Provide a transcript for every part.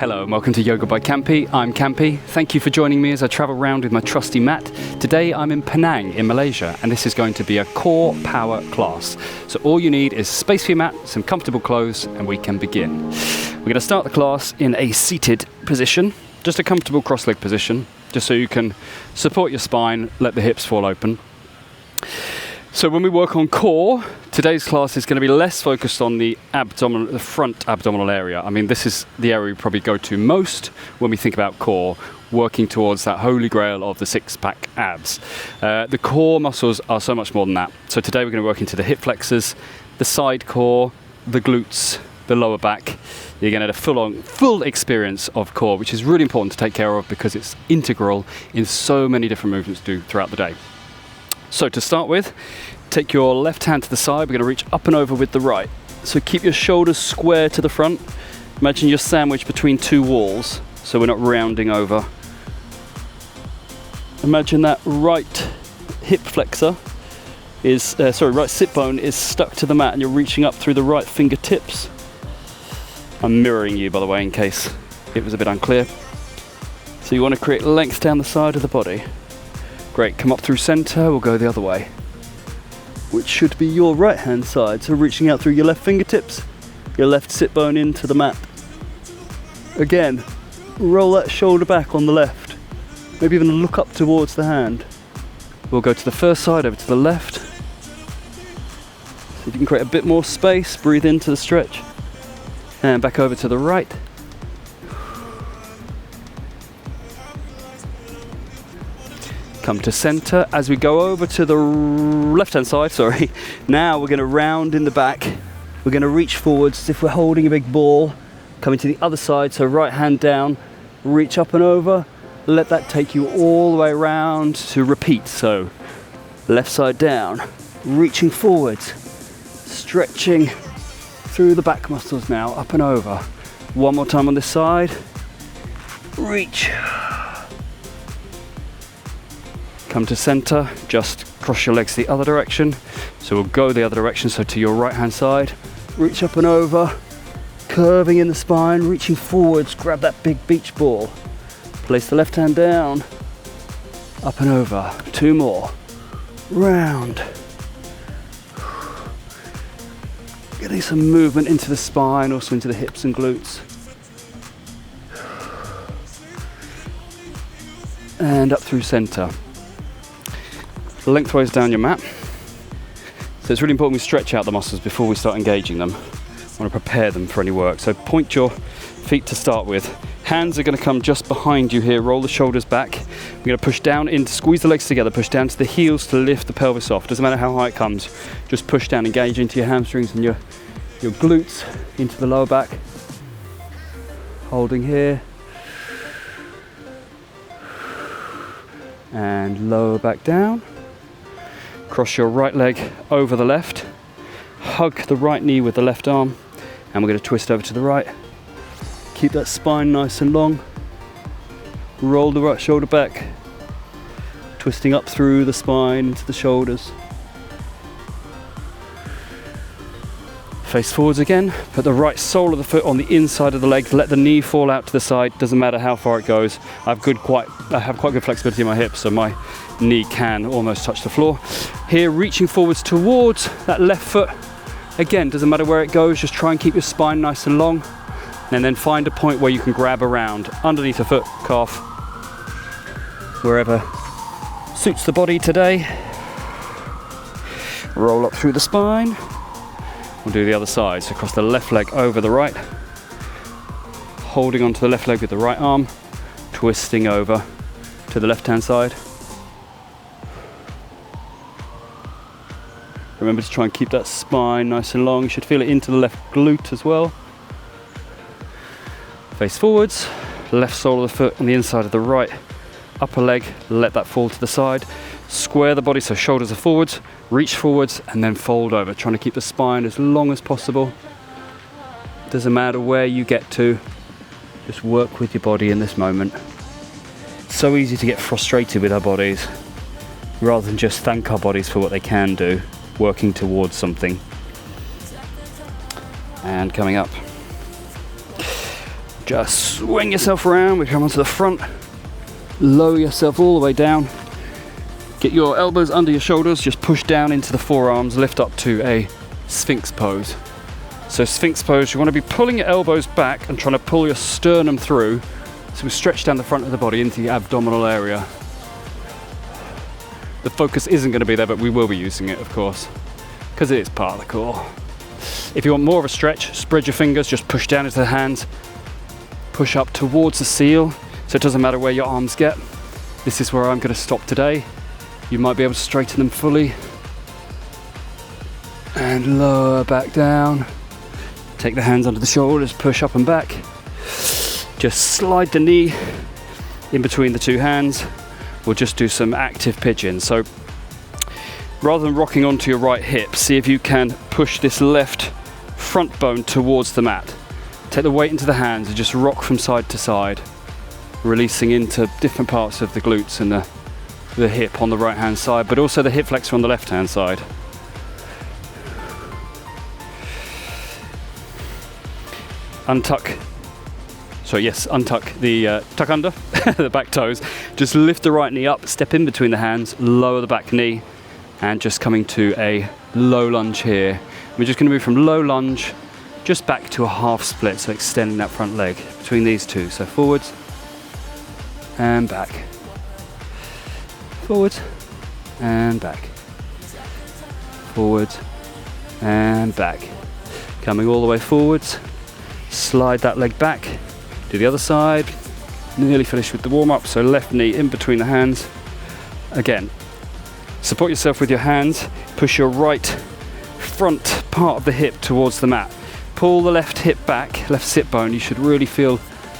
Hello and welcome to Yoga by Campy. I'm Campy. Thank you for joining me as I travel around with my trusty mat. Today I'm in Penang in Malaysia and this is going to be a core power class. So all you need is space for your mat, some comfortable clothes and we can begin. We're going to start the class in a seated position, just a comfortable cross-leg position, just so you can support your spine, let the hips fall open. So when we work on core, today's class is going to be less focused on the front abdominal area. I mean, this is the area we probably go to most when we think about core, working towards that holy grail of the six-pack abs. The core muscles are so much more than that. So today we're going to work into the hip flexors, the side core, the glutes, the lower back. You're going to get a full experience of core, which is really important to take care of because it's integral in so many different movements to do throughout the day. So to start with, take your left hand to the side. We're going to reach up and over with the right. So keep your shoulders square to the front. Imagine you're sandwiched between two walls, so we're not rounding over. Imagine that right hip flexor right sit bone is stuck to the mat and you're reaching up through the right fingertips. I'm mirroring you, by the way, in case it was a bit unclear. So you want to create length down the side of the body. Great, come up through center, we'll go the other way, which should be your right hand side. So reaching out through your left fingertips, your left sit bone into the mat. Again, roll that shoulder back on the left, maybe even look up towards the hand. We'll go to the first side, over to the left. So if you can create a bit more space, breathe into the stretch, and back over to the right. Come to center. As we go over to the left-hand side, now we're going to round in the back. We're going to reach forwards as if we're holding a big ball. Coming to the other side, so right hand down, reach up and over. Let that take you all the way around to repeat. So left side down, reaching forwards, stretching through the back muscles now, up and over. One more time on this side. Reach. Come to center, just cross your legs the other direction. So we'll go the other direction, so to your right hand side, reach up and over, curving in the spine, reaching forwards, grab that big beach ball. Place the left hand down, up and over, two more, round. Getting some movement into the spine, also into the hips and glutes. And up through center. Lengthways down your mat. So it's really important we stretch out the muscles before we start engaging them. I want to prepare them for any work. So point your feet to start with. Hands are going to come just behind you here. Roll the shoulders back. We're going to push down in, squeeze the legs together, push down to the heels to lift the pelvis off. Doesn't matter how high it comes. Just push down, engage into your hamstrings and your glutes, into the lower back. Holding here. And lower back down. Cross your right leg over the left, hug the right knee with the left arm, and we're going to twist over to the right. Keep that spine nice and long. Roll the right shoulder back, twisting up through the spine into the shoulders. Face forwards again, put the right sole of the foot on the inside of the leg, let the knee fall out to the side, doesn't matter how far it goes. I have quite good flexibility in my hips, so my knee can almost touch the floor. Here, reaching forwards towards that left foot. Again, doesn't matter where it goes, just try and keep your spine nice and long, and then find a point where you can grab around, underneath the foot, calf, wherever suits the body today. Roll up through the spine. We'll do the other side, so cross the left leg over the right, holding onto the left leg with the right arm, twisting over to the left hand side. Remember to try and keep that spine nice and long. You should feel it into the left glute as well. Face forwards, left sole of the foot on the inside of the right upper leg, let that fall to the side. Square the body so shoulders are forwards, reach forwards and then fold over, trying to keep the spine as long as possible. Doesn't matter where you get to, just work with your body in this moment. It's so easy to get frustrated with our bodies rather than just thank our bodies for what they can do, working towards something. And coming up. Just swing yourself around, we come onto the front, lower yourself all the way down. Get your elbows under your shoulders, just push down into the forearms, lift up to a Sphinx pose. So Sphinx pose, you want to be pulling your elbows back and trying to pull your sternum through. So we stretch down the front of the body into the abdominal area. The focus isn't going to be there, but we will be using it, of course, because it is part of the core. If you want more of a stretch, spread your fingers, just push down into the hands, push up towards the seal, so it doesn't matter where your arms get. This is where I'm going to stop today. You might be able to straighten them fully. And lower back down. Take the hands under the shoulders, push up and back. Just slide the knee in between the two hands. We'll just do some active pigeons. So rather than rocking onto your right hip, see if you can push this left front bone towards the mat. Take the weight into the hands and just rock from side to side, releasing into different parts of the glutes and the hip on the right hand side, but also the hip flexor on the left hand side. Untuck the tuck under the back toes. Just lift the right knee up, step in between the hands, lower the back knee, and just coming to a low lunge here. We're just going to move from low lunge just back to a half split, so extending that front leg between these two. So forwards and back, forwards and back, forwards and back. Coming all the way forwards, slide that leg back. Do the other side. Nearly finished with the warm-up, so left knee in between the hands. Again, support yourself with your hands. Push your right front part of the hip towards the mat. Pull the left hip back, left sit bone. You should really feel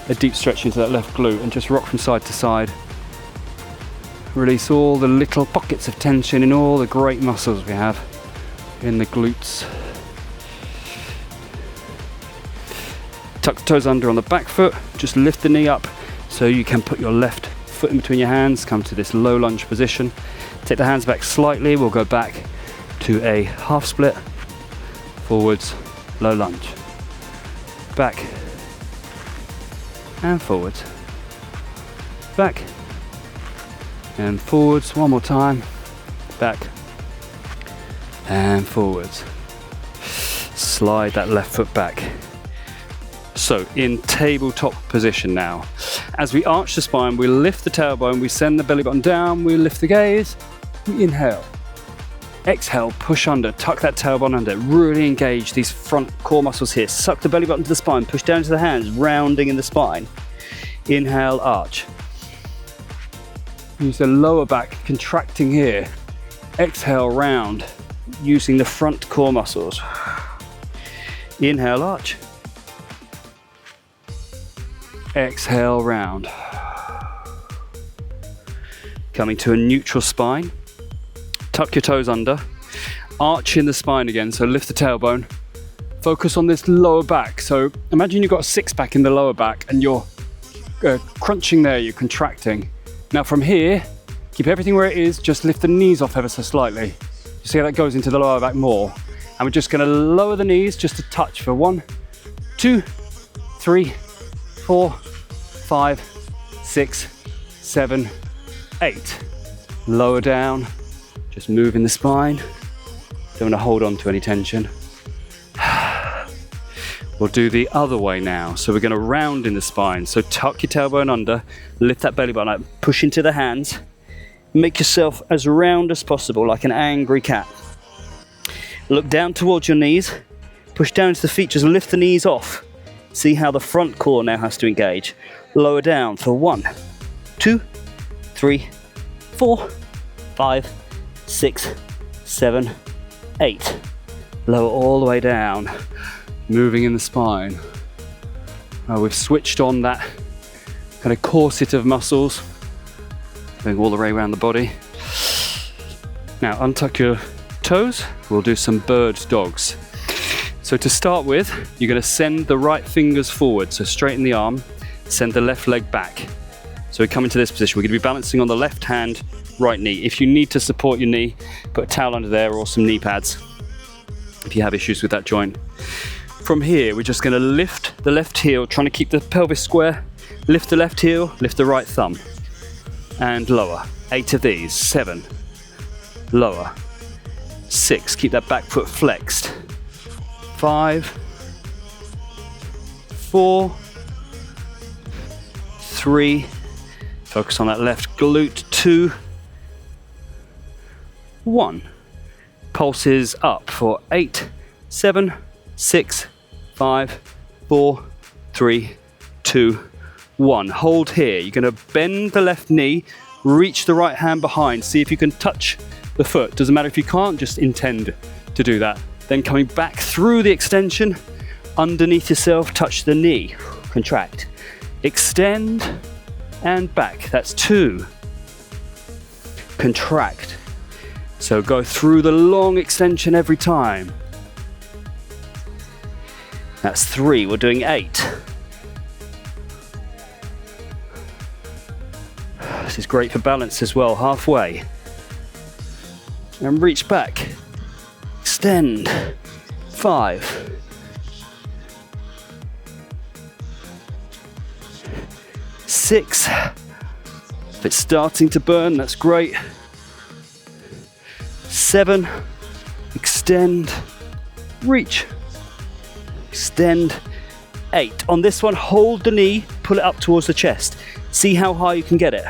a deep stretch into that left glute and just rock from side to side. Release all the little pockets of tension in all the great muscles we have in the glutes. Tuck the toes under on the back foot, just lift the knee up so you can put your left foot in between your hands, come to this low lunge position. Take the hands back slightly, we'll go back to a half split, forwards, low lunge, back and forwards, back and forwards, one more time, back and forwards. Slide that left foot back. So in tabletop position now. As we arch the spine, we lift the tailbone, we send the belly button down, we lift the gaze, we inhale. Exhale, push under, tuck that tailbone under, really engage these front core muscles here. Suck the belly button to the spine, push down to the hands, rounding in the spine. Inhale, arch. Use the lower back, contracting here. Exhale, round, using the front core muscles. Inhale, arch. Exhale, round. Coming to a neutral spine. Tuck your toes under. Arch in the spine again, so lift the tailbone. Focus on this lower back. So imagine you've got a six pack in the lower back and you're crunching there, you're contracting. Now from here, keep everything where it is, just lift the knees off ever so slightly. You see how that goes into the lower back more. And we're just going to lower the knees just a touch for 1, 2, 3, 4, 5, 6, 7, 8. Lower down, just moving the spine. Don't want to hold on to any tension. We'll do the other way now. So we're going to round in the spine. So tuck your tailbone under, lift that belly button up, push into the hands. Make yourself as round as possible, like an angry cat. Look down towards your knees, push down into the feet, just lift the knees off. See how the front core now has to engage. Lower down for 1, 2, 3, 4, 5, 6, 7, 8. Lower all the way down, moving in the spine. We've switched on that kind of corset of muscles, going all the way around the body. Now untuck your toes, we'll do some bird dogs. So to start with, you're going to send the right fingers forward, so straighten the arm, send the left leg back. So we come into this position, we're going to be balancing on the left hand, right knee. If you need to support your knee, put a towel under there or some knee pads if you have issues with that joint. From here, we're just gonna lift the left heel, trying to keep the pelvis square. Lift the left heel, lift the right thumb. And lower. 8 of these. 7. Lower. 6. Keep that back foot flexed. 5. 4. 3. Focus on that left glute. 2. 1. Pulses up for 8, 7, 6, 5, 4, 3, 2, 1. Hold here. You're going to bend the left knee, reach the right hand behind. See if you can touch the foot. Doesn't matter if you can't, just intend to do that. Then coming back through the extension, underneath yourself, touch the knee. Contract. Extend and back. That's 2. Contract. So go through the long extension every time. That's 3. We're doing 8. This is great for balance as well, halfway. And reach back. Extend. 5. 6. If it's starting to burn, that's great. 7. Extend. Reach. Extend. 8. On this one, hold the knee, pull it up towards the chest. See how high you can get it.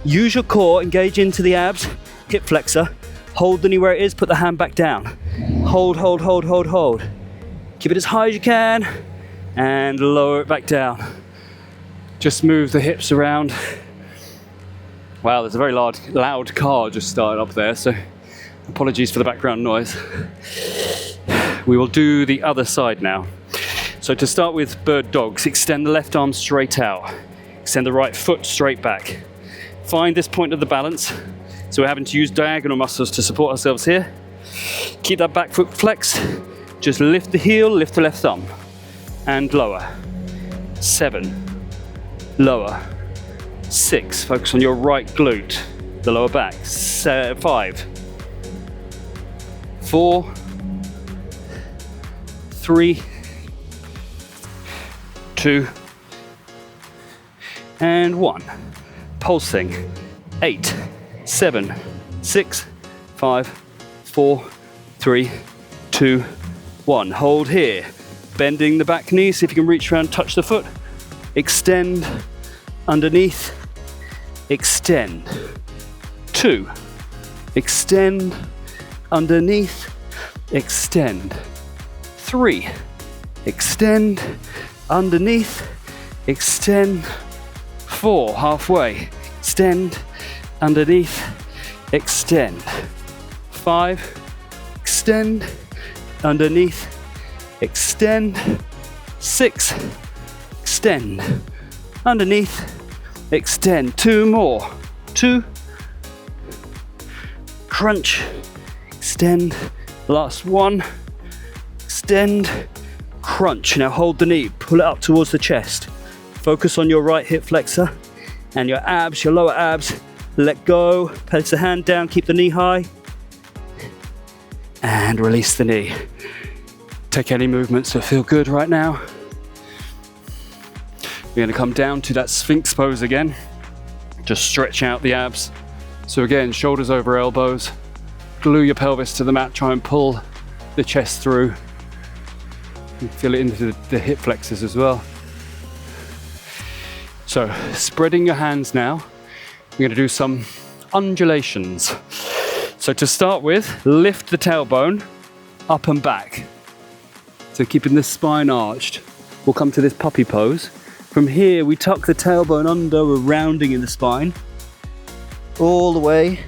Use your core, engage into the abs, hip flexor. Hold the knee where it is, put the hand back down. Hold, hold, hold, hold, hold. Keep it as high as you can and lower it back down. Just move the hips around. Wow, there's a very loud car just started up there, so apologies for the background noise. We will do the other side now. So to start with bird dogs, extend the left arm straight out. Extend the right foot straight back. Find this point of the balance. So we're having to use diagonal muscles to support ourselves here. Keep that back foot flexed. Just lift the heel, lift the left thumb. And lower. 7. Lower. 6. Focus on your right glute, the lower back. 5. 4. 3. 2. And 1. Pulsing. 8. 7. 6. 5. 4. 3. 2. 1. Hold here. Bending the back knee, see if you can reach around, touch the foot. Extend. Underneath. Extend. 2. Extend. Underneath. Extend. 3. Extend. Underneath. Extend. 4. Halfway. Extend. Underneath. Extend. 5. Extend. Underneath. Extend. 6. Extend. Underneath. Extend. 2 more. 2. Crunch. Extend. Last 1. Extend. Crunch. Now hold the knee. Pull it up towards the chest. Focus on your right hip flexor and your abs, your lower abs. Let go. Place the hand down. Keep the knee high. And release the knee. Take any movements that feel good right now. We're going to come down to that Sphinx pose again. Just stretch out the abs. So again, shoulders over elbows. Glue your pelvis to the mat. Try and pull the chest through. You feel it into the hip flexors as well. So spreading your hands now. We're going to do some undulations. So to start with, lift the tailbone up and back. So keeping the spine arched. We'll come to this puppy pose. From here, we tuck the tailbone under, we're rounding in the spine. All the way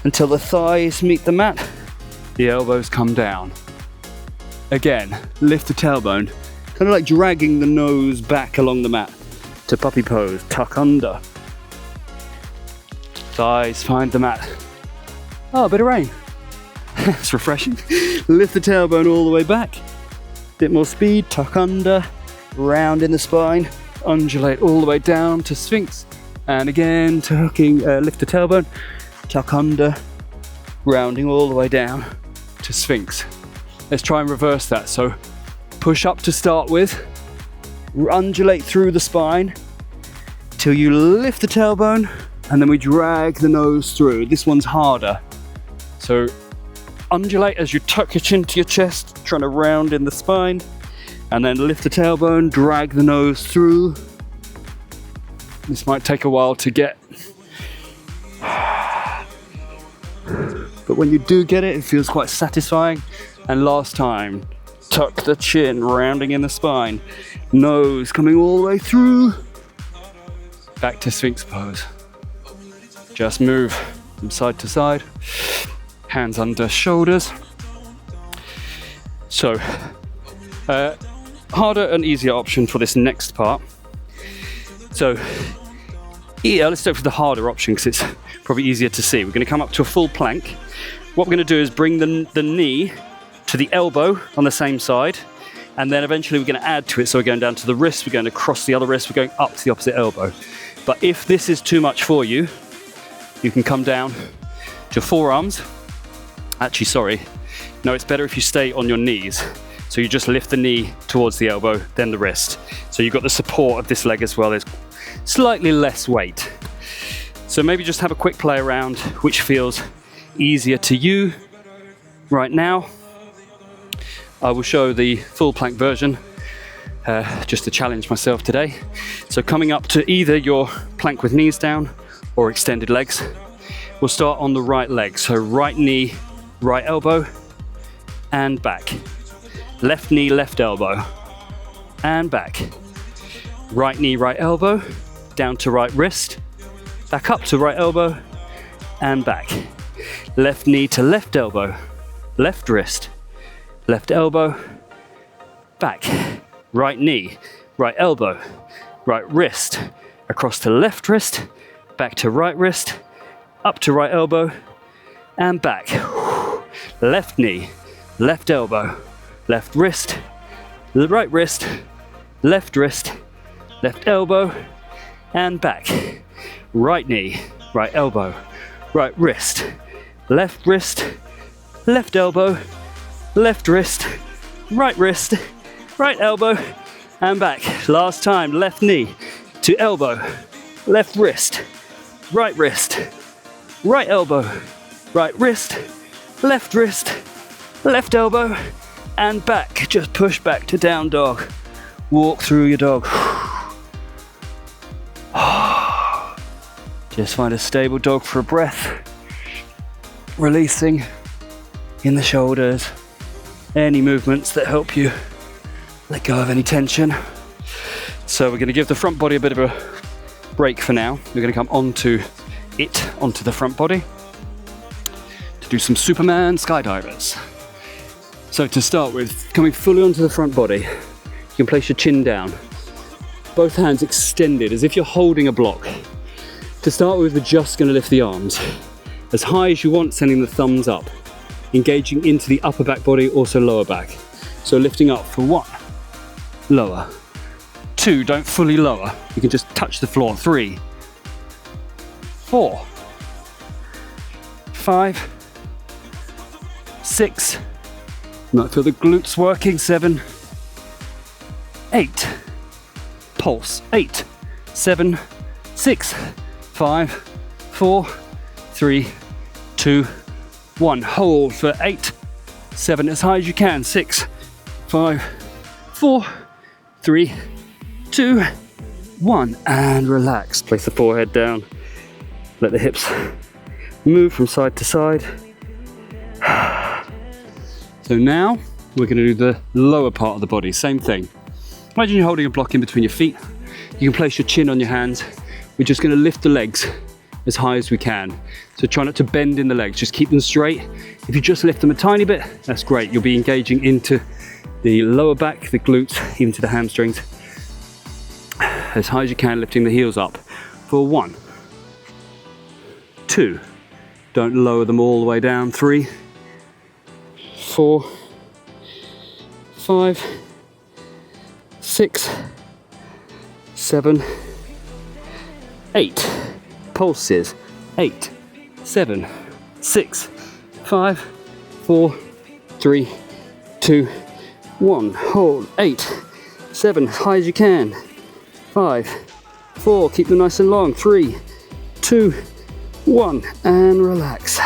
until the thighs meet the mat. The elbows come down. Again, lift the tailbone, kind of like dragging the nose back along the mat. To puppy pose, tuck under. Thighs find the mat. Oh, a bit of rain. It's refreshing. Lift the tailbone all the way back. Bit more speed, tuck under. Round in the spine, undulate all the way down to Sphinx, and again tucking, lift the tailbone, tuck under, rounding all the way down to Sphinx. Let's try and reverse that. So push up to start with, undulate through the spine till you lift the tailbone, and then we drag the nose through. This one's harder. So undulate as you tuck your chin to your chest, trying to round in the spine, and then lift the tailbone, drag the nose through. This might take a while to get, but when you do get it, it feels quite satisfying. And last time, tuck the chin, rounding in the spine, nose coming all the way through, back to Sphinx pose. Just move from side to side, hands under shoulders. So, harder and easier option for this next part. So, yeah, let's go for the harder option because it's probably easier to see. We're going to come up to a full plank. What we're going to do is bring the knee to the elbow on the same side, and then eventually we're going to add to it. So we're going down to the wrist, we're going across the other wrist, we're going up to the opposite elbow. But if this is too much for you, you can come down to your forearms. Actually, sorry. No, it's better if you stay on your knees. So you just lift the knee towards the elbow, then the wrist. So you've got the support of this leg as well. There's slightly less weight. So maybe just have a quick play around which feels easier to you right now. I will show the full plank version just to challenge myself today. So coming up to either your plank with knees down or extended legs. We'll start on the right leg. So right knee, right elbow, and back. Left knee, left elbow, and back. Right knee, right elbow, down to right wrist, back up to right elbow, and back. Left knee to left elbow, left wrist, left elbow, back. Right knee, right elbow, right wrist, across to left wrist, back to right wrist, up to right elbow, and back. Left knee, left elbow, left wrist, right wrist, left wrist, left elbow, and back. Right knee, right elbow, right wrist, left elbow, left wrist, right elbow, and back. Last time, left knee to elbow, left wrist, right elbow, right wrist, left elbow, and back. Just push back to down dog. Walk through your dog. Just find a stable dog for a breath. Releasing in the shoulders. Any movements that help you let go of any tension. So we're going to give the front body a bit of a break for now. We're going to come onto the front body to do some Superman skydivers. So to start with, coming fully onto the front body, you can place your chin down, both hands extended as if you're holding a block. To start with, we're just going to lift the arms as high as you want, sending the thumbs up, engaging into the upper back body, also lower back. So lifting up for 1, lower, 2, don't fully lower, you can just touch the floor, 3, 4, 5, 6, you might feel the glutes working, 7, 8, pulse, 8, 7, 6, 5, 4, 3, 2, 1. Hold for 8, 7, as high as you can, 6, 5, 4, 3, 2, 1, and relax. Place the forehead down, let the hips move from side to side. So now we're going to do the lower part of the body, same thing. Imagine you're holding a block in between your feet. You can place your chin on your hands. We're just going to lift the legs as high as we can. So try not to bend in the legs, just keep them straight. If you just lift them a tiny bit, that's great. You'll be engaging into the lower back, the glutes, even to the hamstrings. As high as you can, lifting the heels up for 1, 2, don't lower them all the way down, 3, 4, 5, 6, 7, 8. Pulses, 8, 7, 6, 5, 4, 3, 2, 1, hold, 8, 7, as high as you can, 5, 4, keep them nice and long, 3, 2, 1, and relax.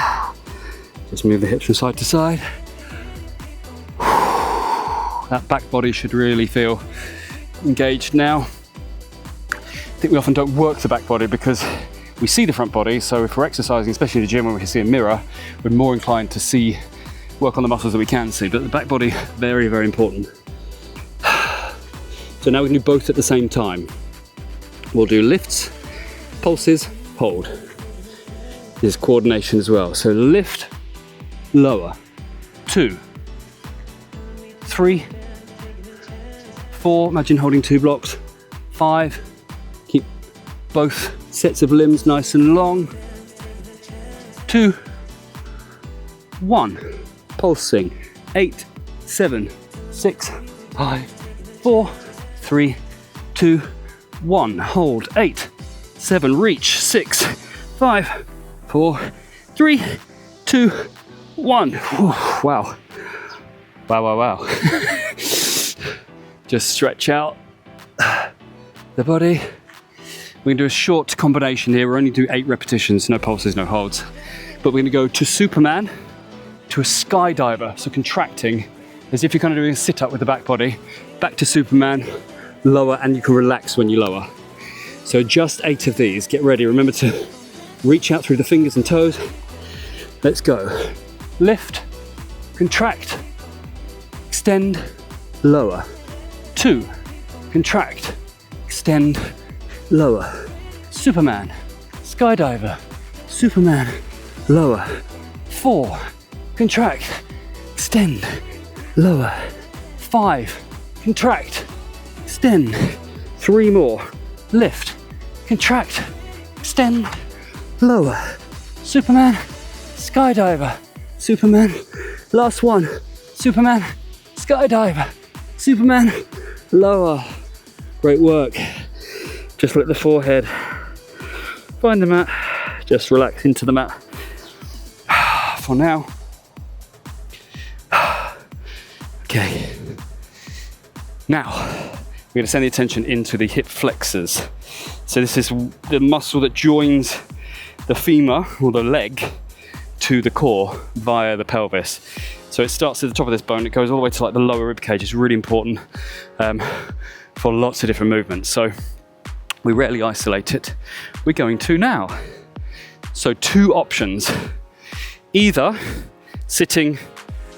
Just move the hips from side to side. That back body should really feel engaged now. I think we often don't work the back body because we see the front body, so if we're exercising, especially in the gym when we can see a mirror, we're more inclined to work on the muscles that we can see, but the back body, very, very important. So now we can do both at the same time. We'll do lifts, pulses, hold. There's coordination as well. So lift, lower, 2, 3, 4, imagine holding 2 blocks, 5, keep both sets of limbs nice and long, 2, 1, pulsing, 8, 7, 6, 5, 4, 3, 2, 1, hold, 8, 7, reach, 6, 5, 4, 3, 2, 1. Wow. Wow, wow, wow. Just stretch out the body. We're gonna do a short combination here. We're only do 8 repetitions, no pulses, no holds. But we're gonna go to Superman, to a skydiver, so contracting, as if you're kind of doing a sit-up with the back body, back to Superman, lower, and you can relax when you lower. So just 8 of these, get ready. Remember to reach out through the fingers and toes. Let's go. Lift, contract, extend, lower. 2, contract, extend, lower. Superman, skydiver, Superman, lower. 4, contract, extend, lower. 5, contract, extend. 3 more, lift, contract, extend, lower. Superman, skydiver, Superman, last one, Superman, skydiver, Superman, lower. Great work. Just let the forehead find the mat, just relax into the mat for now. Okay, now we're going to send the attention into the hip flexors. So this is the muscle that joins the femur or the leg to the core via the pelvis. So it starts at the top of this bone, it goes all the way to like the lower rib cage. It's really important for lots of different movements. So we rarely isolate it. We're going to now. So 2 options. Either sitting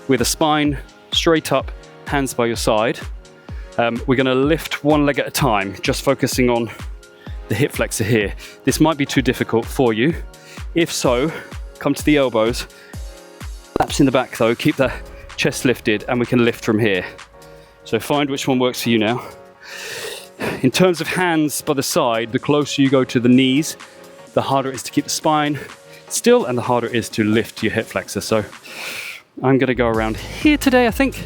with a spine straight up, hands by your side. We're gonna lift one leg at a time, just focusing on the hip flexor here. This might be too difficult for you. If so, come to the elbows, laps in the back though, keep the chest lifted, and we can lift from here. So find which one works for you now. In terms of hands by the side, the closer you go to the knees, the harder it is to keep the spine still, and the harder it is to lift your hip flexor. So I'm gonna go around here today, I think.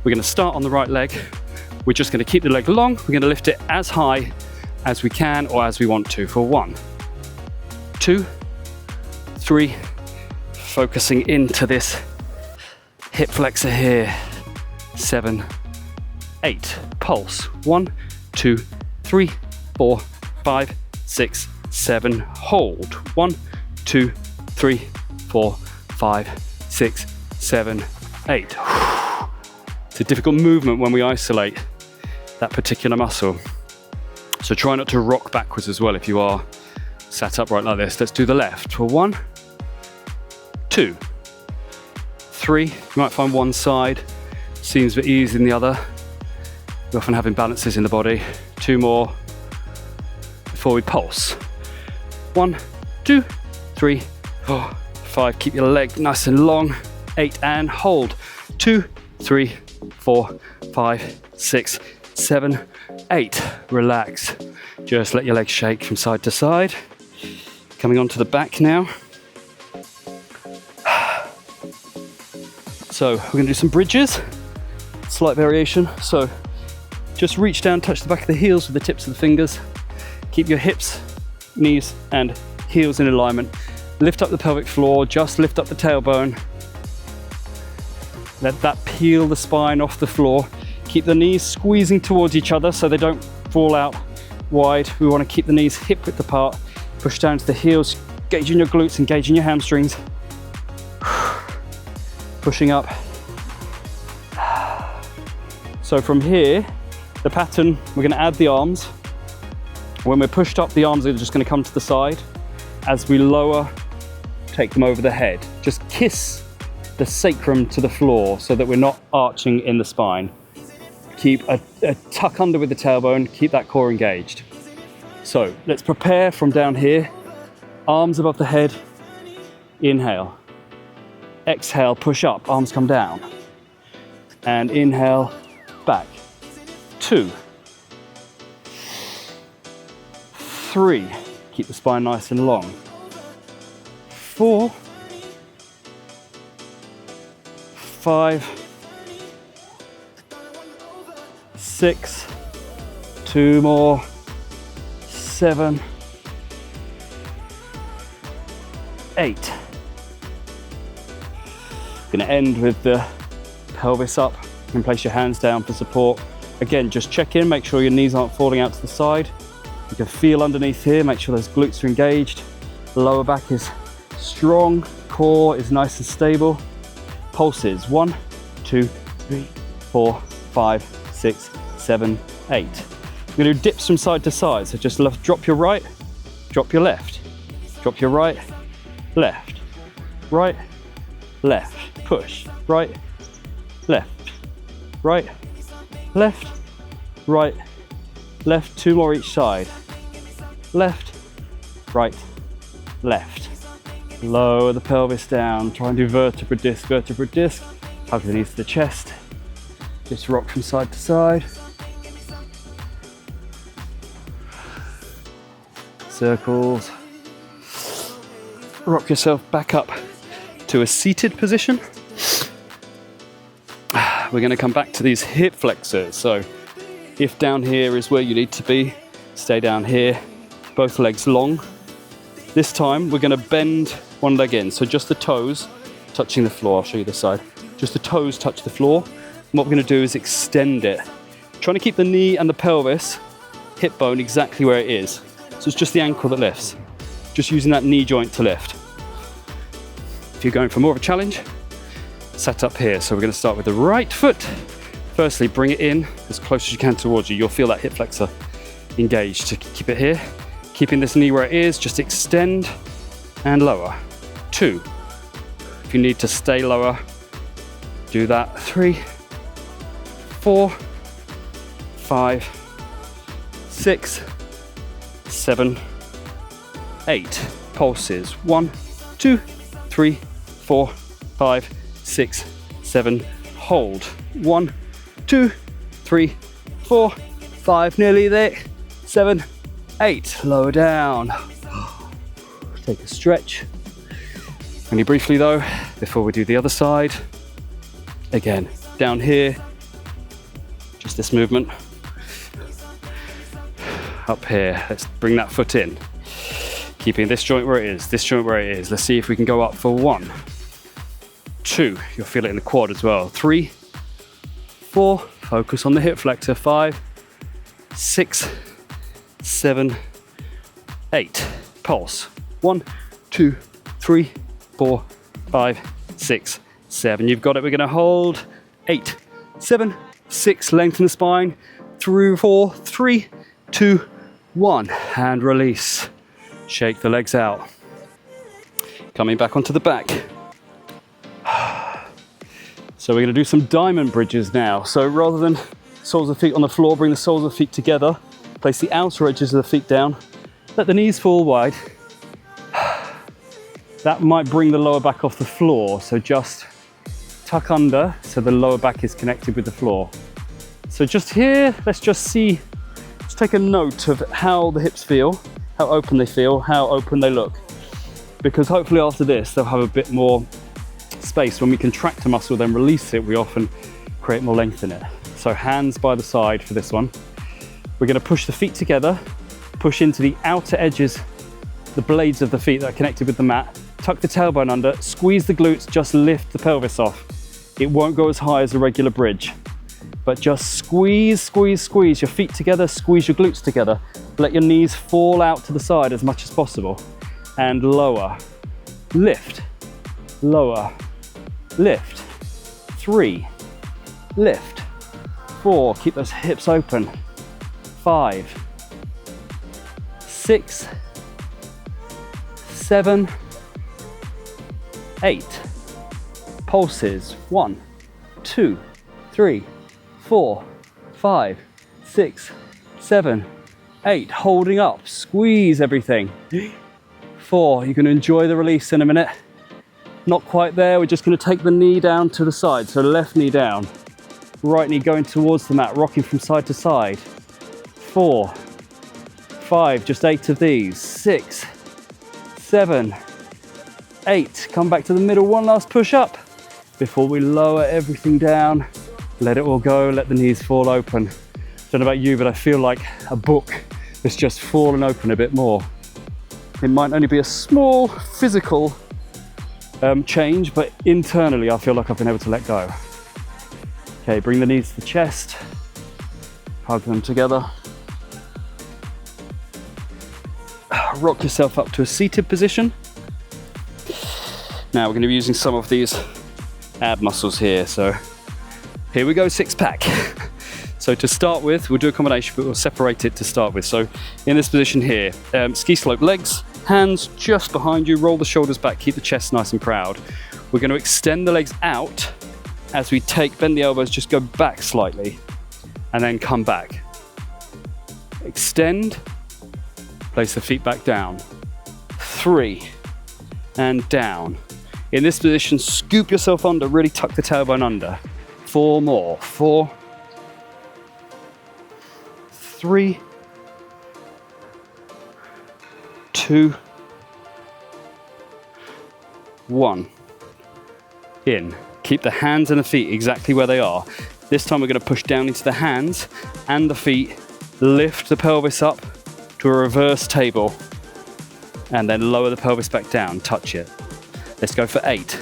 We're gonna start on the right leg. We're just gonna keep the leg long. We're gonna lift it as high as we can or as we want to for 1, 2, 3, focusing into this hip flexor here, 7, 8, pulse, 1, 2, 3, 4, 5, 6, 7, hold, 1, 2, 3, 4, 5, 6, 7, 8. It's a difficult movement when we isolate that particular muscle. So try not to rock backwards as well if you are sat upright like this. Let's do the left for 1, 2, 3. You might find one side seems a bit easier than the other. We often have imbalances in the body. 2 more before we pulse. 1, 2, 3, 4, 5. Keep your leg nice and long. 8 and hold. 2, 3, 4, 5, 6, 7, 8. Relax. Just let your legs shake from side to side. Coming onto the back now. So we're going to do some bridges. Slight variation. So just reach down, touch the back of the heels with the tips of the fingers. Keep your hips, knees and heels in alignment. Lift up the pelvic floor, just lift up the tailbone. Let that peel the spine off the floor. Keep the knees squeezing towards each other so they don't fall out wide. We want to keep the knees hip width apart. Push down to the heels, engaging your glutes, engaging your hamstrings. Pushing up. So from here, the pattern, we're going to add the arms. When we're pushed up, the arms are just going to come to the side. As we lower, take them over the head. Just kiss the sacrum to the floor so that we're not arching in the spine. Keep a tuck under with the tailbone, keep that core engaged. So let's prepare from down here, arms above the head, inhale. Exhale, push up, arms come down. And inhale, back. 2, 3, keep the spine nice and long. 4, 5, 6, 2 more, 7, 8. Going to end with the pelvis up. You can place your hands down for support. Again, just check in, make sure your knees aren't falling out to the side. You can feel underneath here, make sure those glutes are engaged. The lower back is strong, core is nice and stable. Pulses, 1, 2, 3, 4, 5, 6, 7, 8. We're going to do dips from side to side. So just drop your right, drop your left, drop your right, left, right, left, push, right, left, right, left, right, left, 2 more each side, left, right, left. Lower the pelvis down, try and do vertebra disc, hug the knees to the chest, just rock from side to side. Circles. Rock yourself back up to a seated position. We're going to come back to these hip flexors. So if down here is where you need to be, stay down here, both legs long. This time we're going to bend one leg in, so just the toes touching the floor. I'll show you this side. Just the toes touch the floor. And what we're going to do is extend it. Trying to keep the knee and the pelvis, hip bone exactly where it is. So it's just the ankle that lifts. Just using that knee joint to lift. If you're going for more of a challenge, set up here. So we're going to start with the right foot. Firstly, bring it in as close as you can towards you. You'll feel that hip flexor engaged. To keep it here. Keeping this knee where it is, just extend and lower. 2. If you need to stay lower, do that. 3, 4, 5, 6, 7, 8. Pulses. 1, 2, 3, 4, 5, 6, 7. Hold. 1, 2, 3, 4, 5. Nearly there. 7, 8. Lower down. Take a stretch. Only briefly though, before we do the other side. Again, down here. Just this movement. Up here. Let's bring that foot in. Keeping this joint where it is, this joint where it is. Let's see if we can go up for 1, 2. You'll feel it in the quad as well. 3, 4. Focus on the hip flexor. 5, 6, 7, 8. Pulse. 1, 2, 3, 4, 5, 6, 7. You've got it. We're going to hold. 8, 7, 6. Lengthen the spine. Through 4, 3, 2, 1. And release. Shake the legs out. Coming back onto the back. So we're going to do some diamond bridges now. So rather than soles of the feet on the floor, bring the soles of the feet together. Place the outer edges of the feet down. Let the knees fall wide. That might bring the lower back off the floor. So just tuck under so the lower back is connected with the floor. So just here, let's just see, let's take a note of how the hips feel, how open they feel, how open they look. Because hopefully after this, they'll have a bit more space. When we contract a muscle, then release it, we often create more length in it. So hands by the side for this one. We're going to push the feet together, push into the outer edges, the blades of the feet that are connected with the mat, tuck the tailbone under, squeeze the glutes, just lift the pelvis off. It won't go as high as a regular bridge, but just squeeze, squeeze, squeeze your feet together, squeeze your glutes together. Let your knees fall out to the side as much as possible, and lower, lift, lower, lift, 3, lift, 4, keep those hips open, 5, 6, 7, 8, pulses, 1, 2, 3, 4, 5, 6, 7, 8, holding up, squeeze everything. 4, you're going to enjoy the release in a minute. Not quite there, we're just going to take the knee down to the side, so left knee down, right knee going towards the mat, rocking from side to side. 4, 5, just 8 of these, 6, 7, 8, come back to the middle, one last push up before we lower everything down. Let it all go, let the knees fall open. Don't know about you, but I feel like a book that's just fallen open a bit more. It might only be a small physical change, but internally I feel like I've been able to let go. Okay, bring the knees to the chest, hug them together. Rock yourself up to a seated position. Now we're going to be using some of these ab muscles here, so here we go, 6-pack. So to start with, we'll do a combination, but we'll separate it to start with. So in this position here, ski slope legs, hands just behind you, roll the shoulders back, keep the chest nice and proud. We're going to extend the legs out as we bend the elbows, just go back slightly, and then come back. Extend, place the feet back down. 3, and down. In this position, scoop yourself under, really tuck the tailbone under. 4 more, 4, 3, 2, 1. In. Keep the hands and the feet exactly where they are. This time we're going to push down into the hands and the feet, lift the pelvis up to a reverse table, and then lower the pelvis back down, touch it. Let's go for 8.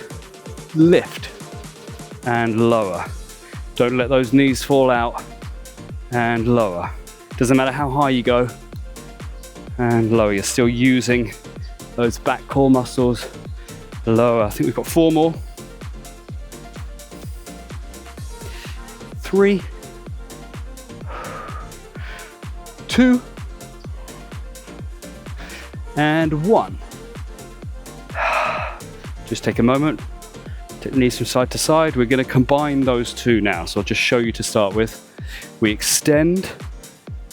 Lift and lower. Don't let those knees fall out, and lower. Doesn't matter how high you go, and lower. You're still using those back core muscles. Lower. I think we've got 4 more. 3, 2, and 1. Just take a moment, take the knees from side to side. We're going to combine those two now, so I'll just show you to start with. We extend,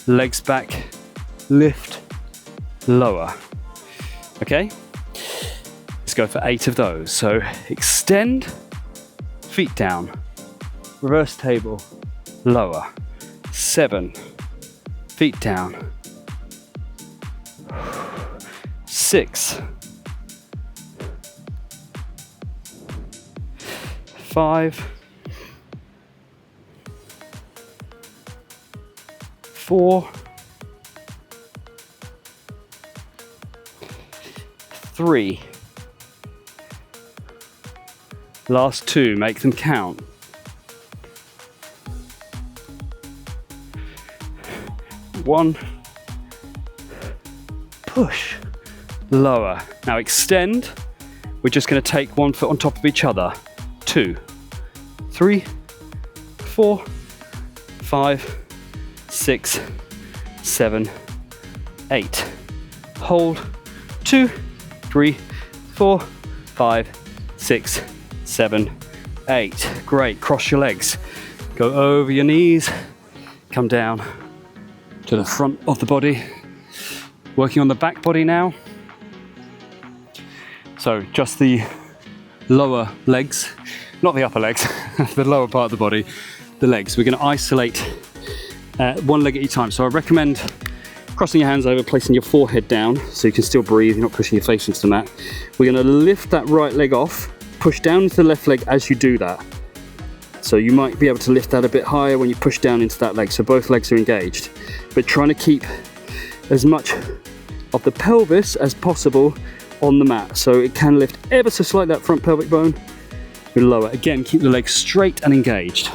legs back, lift, lower. Okay, let's go for 8 of those. So extend, feet down, reverse table, lower. 7, feet down. 6, 5, 4, 3. Last 2, make them count. 1, push, lower. Now extend. We're just going to take 1 foot on top of each other. 2, 3, 4, 5, 6, 7, 8. Hold. 2, 3, 4, 5, 6, 7, 8. Great. Cross your legs. Go over your knees. Come down to the front of the body. Working on the back body now. So just the lower legs, not the upper legs, the lower part of the body, the legs. We're going to isolate 1 leg at a time. So I recommend crossing your hands over, placing your forehead down so you can still breathe, you're not pushing your face into the mat. We're going to lift that right leg off, push down into the left leg as you do that. So you might be able to lift that a bit higher when you push down into that leg, so both legs are engaged. But trying to keep as much of the pelvis as possible on the mat, so it can lift ever so slightly that front pelvic bone, We lower. Again, keep the legs straight and engaged.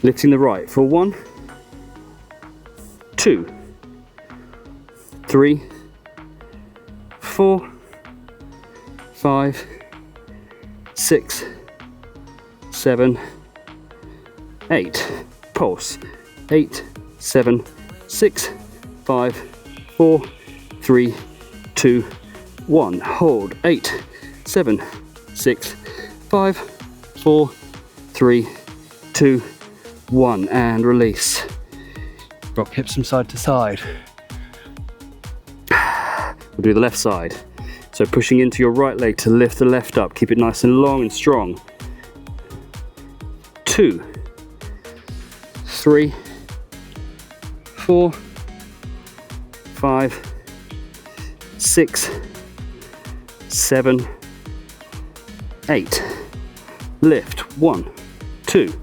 Lifting the right for 1, 2, 3, 4, 5, 6, 7, 8. Pulse. 8, 7, 6, 5, 4, 3, 2, 1. Hold. 8, 7, 6, 5, 4, 3, 2, 1. And release. Rock hips from side to side. We'll do the left side. So pushing into your right leg to lift the left up. Keep it nice and long and strong. 2, 3, 4, 5, 6, 7, 8. Lift. 1, 2,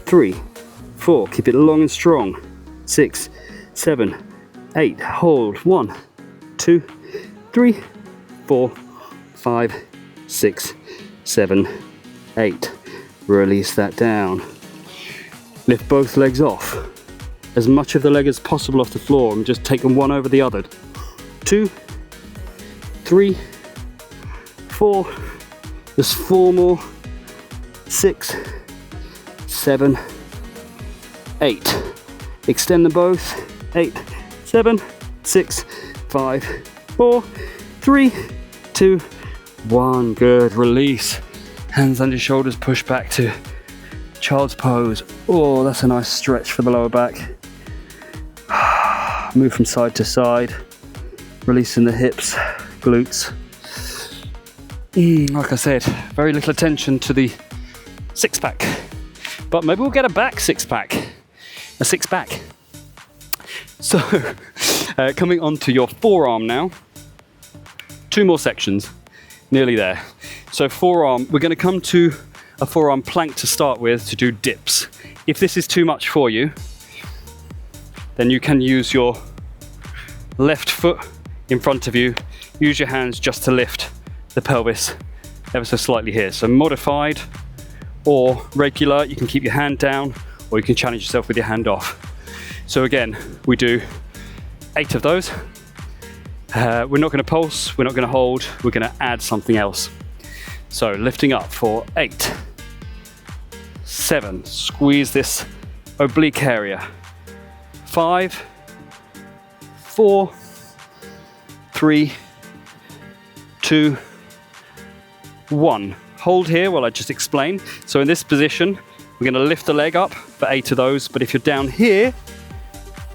3, 4. Keep it long and strong. 6, 7, 8. Hold. 1, 2, 3, 4, 5, 6, 7, 8. Release that down. Lift both legs off. As much of the leg as possible off the floor and just take them one over the other. 2, 3, 4. Just 4 more. 6, 7, 8. Extend them both. 8, 7, 6, 5, 4, 3, 2, 1. Good. Release. Hands under shoulders, push back to child's pose. Oh, that's a nice stretch for the lower back. Move from side to side, releasing the hips, glutes. Like I said, very little attention to the six pack, but maybe we'll get a back six pack, a six pack. So, coming on to your forearm now. 2 more sections, nearly there. So forearm, we're going to come to a forearm plank to start with to do dips. If this is too much for you, then you can use your left foot in front of you. Use your hands just to lift the pelvis ever so slightly here. So modified or regular, you can keep your hand down or you can challenge yourself with your hand off. So again, we do 8 of those. We're not going to pulse, we're not going to hold, we're going to add something else. So lifting up for 8, 7, squeeze this oblique area. 5, 4, 3, 2, 1. Hold here while I just explain. So in this position, we're going to lift the leg up for 8 of those. But if you're down here,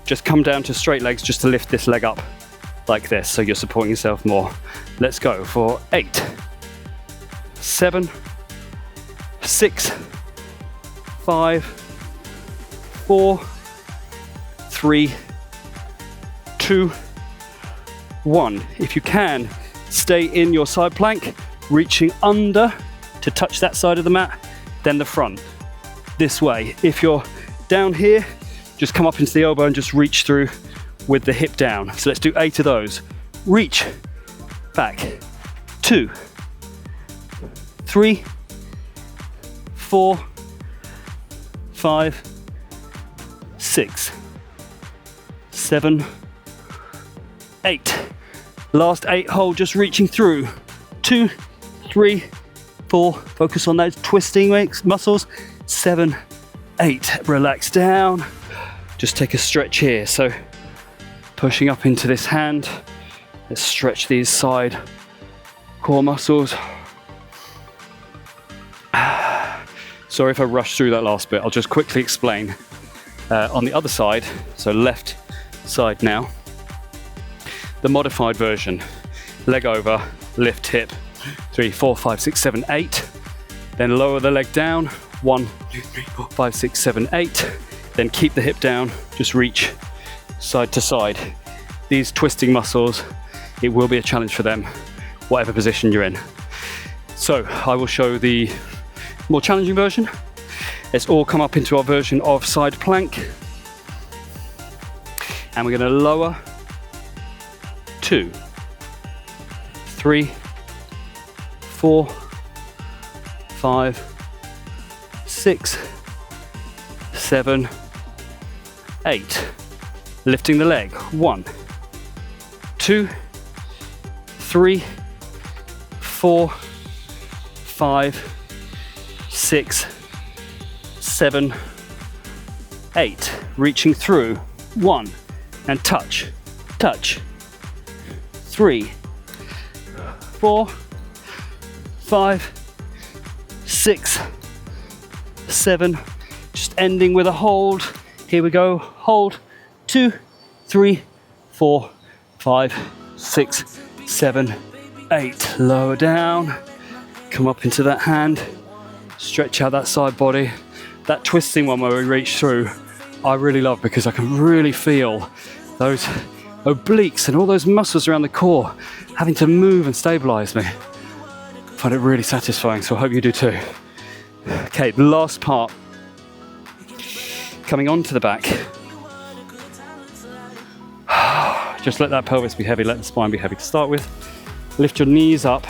just come down to straight legs just to lift this leg up like this. So you're supporting yourself more. Let's go for 8, 7, 6, 5, 4, 3, 2, 1. If you can, stay in your side plank, reaching under to touch that side of the mat, then the front. This way. If you're down here, just come up into the elbow and just reach through with the hip down. So let's do 8 of those. Reach, back, 2, 3, 4, 5, 6, 7, 8. Last 8, hold, just reaching through. 2, 3, 4, focus on those twisting muscles. 7, 8, relax down. Just take a stretch here. So pushing up into this hand. Let's stretch these side core muscles. Sorry if I rushed through that last bit. I'll just quickly explain. On the other side, so left side now, the modified version. Leg over, lift hip, 3, 4, 5, 6, 7, 8. Then lower the leg down, 1, 2, 3, 4, 5, 6, 7, 8. Then keep the hip down, just reach side to side. These twisting muscles, it will be a challenge for them, whatever position you're in. So I will show the more challenging version. Let's all come up into our version of side plank. And we're going to lower 2, 3, 4, 5, 6, 7, 8. Lifting the leg. 1, 2, 3, 4, 5, 6, 7, 8. Reaching through. 1, and touch, touch. 3, 4, 5, 6, 7. Just ending with a hold. Here we go. Hold. 2, 3, 4, 5, 6, 7, 8. Lower down. Come up into that hand. Stretch out that side body. That twisting one where we reach through, I really love because I can really feel those obliques and all those muscles around the core having to move and stabilize me. I find it really satisfying, so I hope you do too. Okay, the last part. Coming onto the back. Just let that pelvis be heavy, let the spine be heavy to start with. Lift your knees up.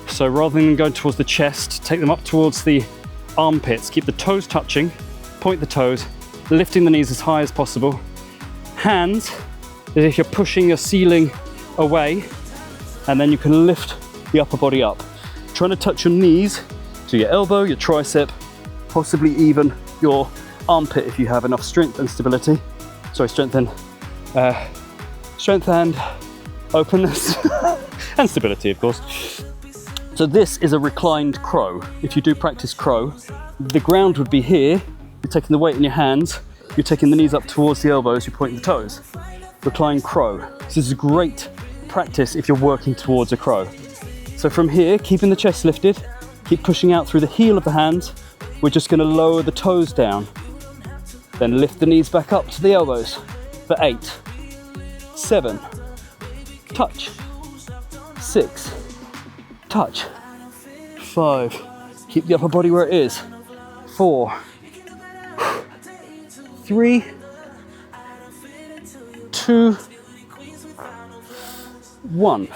So rather than going towards the chest, take them up towards the armpits. Keep the toes touching, point the toes, lifting the knees as high as possible. Hands as if you're pushing your ceiling away, and then you can lift the upper body up. Trying to touch your knees to your elbow, your tricep, possibly even your armpit if you have enough strength and stability. Sorry, strength and openness and stability, of course. So this is a reclined crow. If you do practice crow, the ground would be here. You're taking the weight in your hands. You're taking the knees up towards the elbows. You're pointing the toes. Reclined crow. This is a great practice if you're working towards a crow. So from here, keeping the chest lifted, keep pushing out through the heel of the hands. We're just going to lower the toes down. Then lift the knees back up to the elbows for 8, 7, touch, 6, touch, 5, keep the upper body where it is, 4, 3, 2, 1.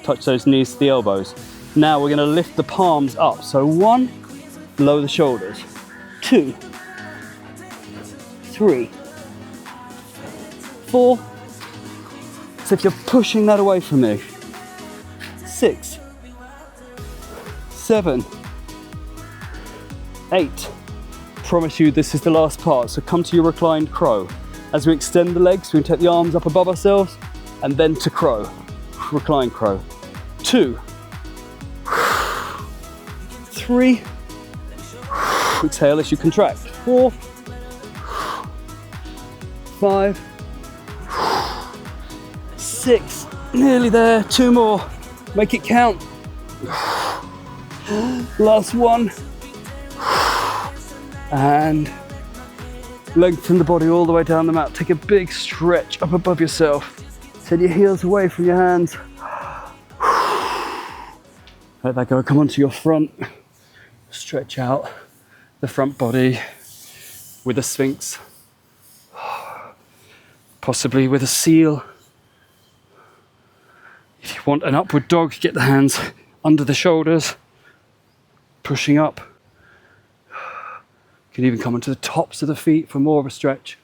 Touch those knees to the elbows. Now we're going to lift the palms up. So 1, lower the shoulders. 2, 3, 4. So if you're pushing that away from me, 6, 7, 8. Promise you this is the last part. So come to your reclined crow. As we extend the legs, we can take the arms up above ourselves and then to crow. Reclined crow. 2, 3. Exhale as you contract. 4, 5, 6. Nearly there. 2 more. Make it count. Last one. And lengthen the body all the way down the mat. Take a big stretch up above yourself. Send your heels away from your hands. Let that go. Come onto your front. Stretch out the front body with a sphinx. Possibly with a seal. If you want an upward dog, get the hands under the shoulders, pushing up. You can even come onto the tops of the feet for more of a stretch.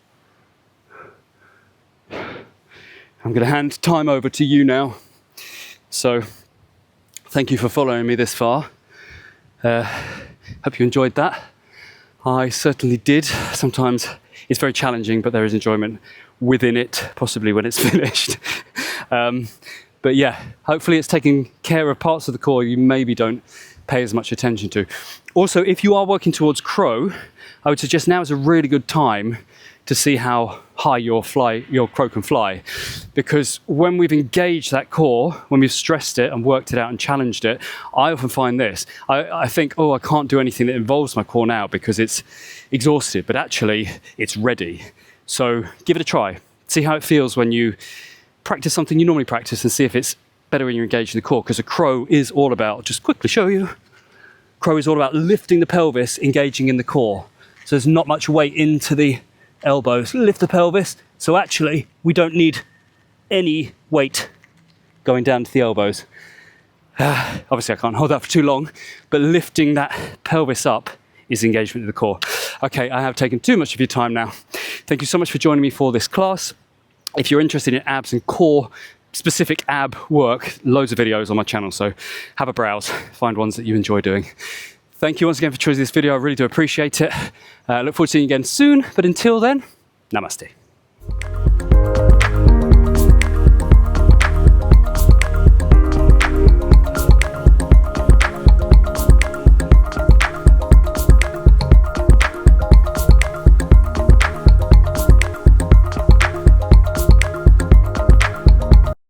I'm going to hand time over to you now. So, thank you for following me this far. Hope you enjoyed that. I certainly did. Sometimes it's very challenging, but there is enjoyment within it, possibly when it's finished. But yeah, hopefully it's taking care of parts of the core you maybe don't pay as much attention to. Also, if you are working towards crow, I would suggest now is a really good time to see how high your crow can fly. Because when we've engaged that core, when we've stressed it and worked it out and challenged it, I often find this. I think, oh, I can't do anything that involves my core now because it's exhausted, but actually it's ready. So give it a try. See how it feels when you practice something you normally practice and see if it's better when you're engaged in the core, because a crow is all about, just quickly show you, crow is all about lifting the pelvis, engaging in the core. So there's not much weight into the elbows. Lift the pelvis. So actually, we don't need any weight going down to the elbows. Obviously I can't hold that for too long, but lifting that pelvis up is engagement of the core. Okay, I have taken too much of your time now. Thank you so much for joining me for this class. If you're interested in abs and core, specific ab work, loads of videos on my channel, so have a browse, find ones that you enjoy doing. Thank you once again for choosing this video, I really do appreciate it. Look forward to seeing you again soon, but until then, namaste.